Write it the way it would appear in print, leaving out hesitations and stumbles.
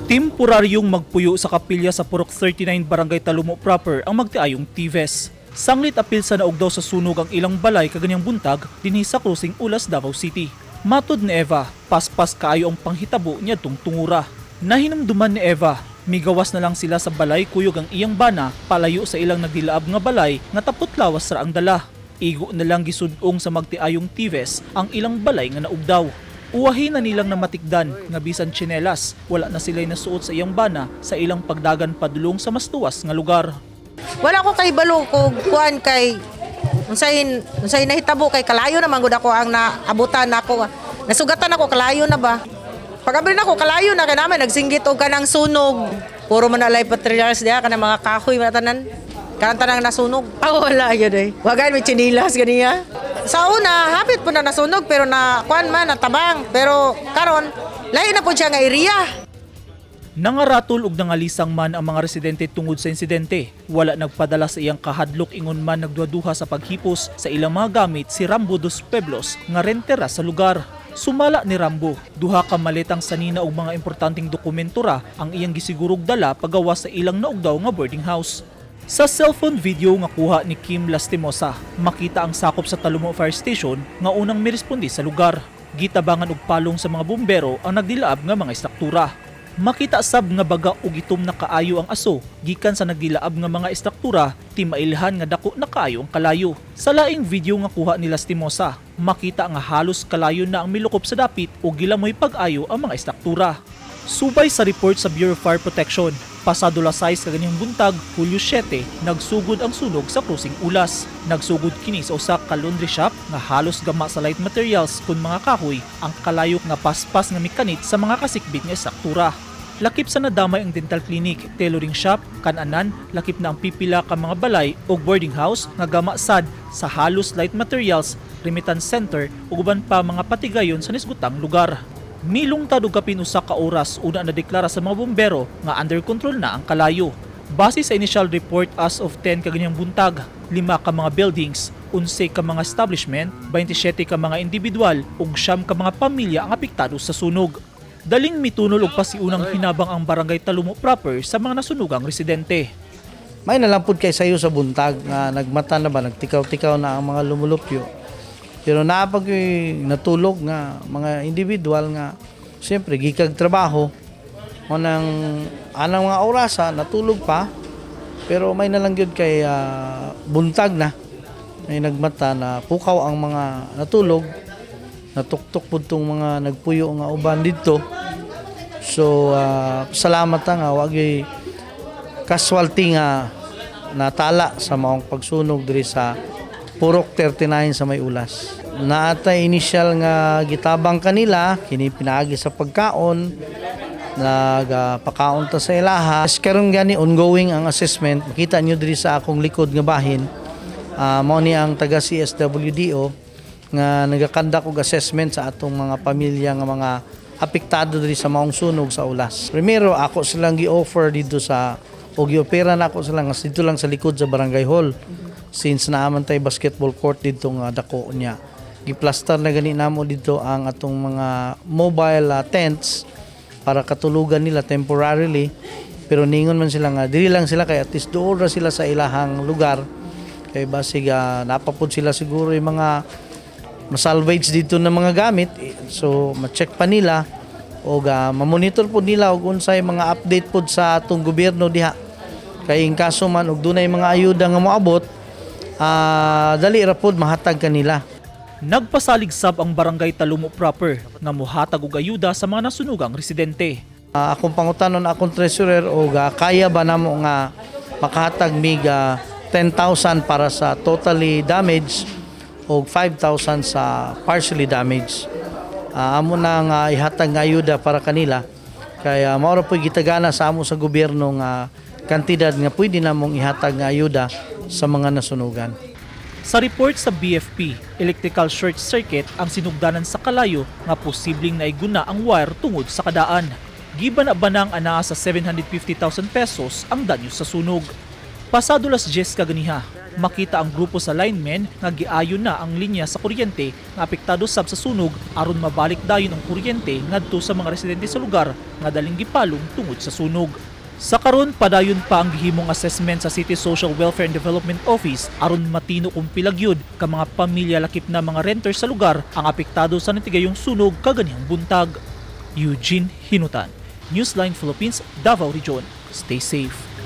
Temporaryong magpuyo sa kapilya sa Purok 39 Barangay Talumo proper ang magtiayong TVES. Sanglit apil sa naog daw sa sunog ang ilang balay kaganyang buntag dinhi sa Cruising Ulas, Davao City. Matud ni Eva, paspas kaayo ang panghitabo niya tungtungura. Nahinumduman ni Eva, migawas na lang sila sa balay kuyog ang iyang bana palayo sa ilang nagdilaab nga balay nga tapot lawas ra ang dala. Igo na lang gisudong sa magtiayong TVES ang ilang balay nga naugdaw. Uwahin na nilang namatikdan nga bisan tsinelas, wala na sila'y nasuot sa iyang bana sa ilang pagdagan padulong sa mas tuwas nga lugar. Wala ko kay balo ko kuan kay unsay nahitabo kay kalayo naman gud ako ang naabutan nako. Nasugatan ako kalayo na ba? Pag-abri na ko kalayo na kay naman nagsinggit og kanang sunog. Puro man alay materials diha kanang mga kahoy matanan. Kanang tanang nasunog. Wala gyud eh. Wagay may chinilas ganiya. Sa una, hapit po na nasunog pero na kuan man natabang pero karon layo na po siya nga area. Nangaratol og nangalisang man ang mga residente tungod sa insidente. Wala nagpadala sa iyang kahadlok ingon man nagduha-duha sa paghipos sa ilang mga gamit si Rambo dos Pueblos nga rentera sa lugar. Sumala ni Rambo, duha ka maletang sanina og mga importanteng dokumento ra ang iyang gisigurog dala pagawas sa ilang naugdaw nga boarding house. Sa cellphone video nga kuha ni Kim Lastimosa, makita ang sakop sa Talumo Fire Station nga unang mirespondi sa lugar. Gitabangan og palong sa mga bumbero ang nagdilaab nga mga istruktura. Makita sab nga baga og itom na kaayo ang aso gikan sa nagdilaab nga mga istruktura ti mailhan nga dako na kaayo ang kalayo. Sa laing video nga kuha ni Lastimosa, makita nga halos kalayo na ang milukop sa dapit o gilamoy pag-ayo ang mga istruktura. Subay sa report sa Bureau of Fire Protection, pasado las 6 kaganyang buntag, Hulyo 7, nagsugod ang sunog sa Cruising Ulas. Nagsugod kini sa usa ka laundry shop nga halos gama sa light materials kun mga kahoy ang kalayok nga paspas nga mekanit sa mga kasikbit nga istruktura. Lakip sa nadamay ang dental clinic, tailoring shop, kananan, lakip na ang pipila ka mga balay o boarding house nga gama sad sa halos light materials, remittance center ug uban pa mga patigayon sa nisgutang lugar. Milungtad og kapin usa ka oras una na deklara sa mga bumbero nga under control na ang kalayo. Base sa initial report as of 10 kaganyang buntag, 5 ka mga buildings, 11 ka mga establishment, 27 ka mga individual ug 9 ka mga pamilya ang apektado sa sunog. Daling mitunol og pasiunang hinabang ang Barangay Talumo proper sa mga nasunugang residente. May nalampod kay sayo sa buntag nga nagmata na ba, nagtikaw-tikaw na ang mga lumulupyo. Pero napag natulog nga mga individual nga siyempre gikag trabaho anang mga orasa natulog pa pero may nalangyod kay buntag na may nagmata na pukaw ang mga natulog natuktok pud tong mga nagpuyo nga uban didto. So salamat nga wagi casualty nga natala sa maong pagsunog diri sa Purok 39 sa May Ulas. Naatay initial nga gitabang kanila, kini pinaagi sa pagkaon, nagpakaon ta sa ilaha. Karon gani ongoing ang assessment. Makita nyo diri sa akong likod nga bahin. Mao ni ang taga CSWDO nga nagakandak og assessment sa atong mga pamilya nga mga apektado diri sa maong sunog sa Ulas. Primero ako silang gi-offer dito sa o gi-opera na ako silang dito lang sa likod sa Barangay Hall. Since naaman tay basketball court dito nga dako niya. Giplaster na gani namo dito ang atong mga mobile tents para katulugan nila temporarily. Pero ningon man sila nga dili lang sila kay at least doon ra sila sa ilahang lugar. Kay basig napapod sila siguro yung mga masalvage dito ng mga gamit. So ma-check pa nila o ma-monitor po nila og unsay mga update pod sa atong gobyerno diha. Kay in kaso man og dunay mga ayuda nga moabot dali ra pod mahatag kanila. Nagpasalig sab ang Barangay Talumo proper nga mohatag og ayuda sa mga nasunugang residente. Akong pangutanon akong treasurer o kaya ba namo nga makahatag mig 10,000 para sa totally damaged o 5,000 sa partially damaged. Amo na nga ihatag nga ayuda para kanila. Kaya mao ra po'y gitagana sa amo sa gobyerno nga kantidad nga pwede namong ihatag nga ayuda sa mga nasunugan. Sa report sa BFP, electrical short circuit ang sinugdanan sa kalayo nga posibleng naiguna ang wire tungod sa kadaan. Giban-abanang anaa sa 750,000 pesos ang danyo sa sunog. Pasado las 10 kaganiha, makita ang grupo sa linemen nga giayon na ang linya sa kuryente nga apektado sab sa sunog aron mabalik dayon ang kuryente ngadto sa mga residente sa lugar nga daling gipalong tungod sa sunog. Sa karon padayon pa ang gihimong assessment sa City Social Welfare and Development Office aron matino kung pilagyod ka mga pamilya lakip na mga renters sa lugar ang apektado sa natigayong sunog kaganihang buntag. Eugene Hinutan, Newsline Philippines, Davao Region. Stay safe.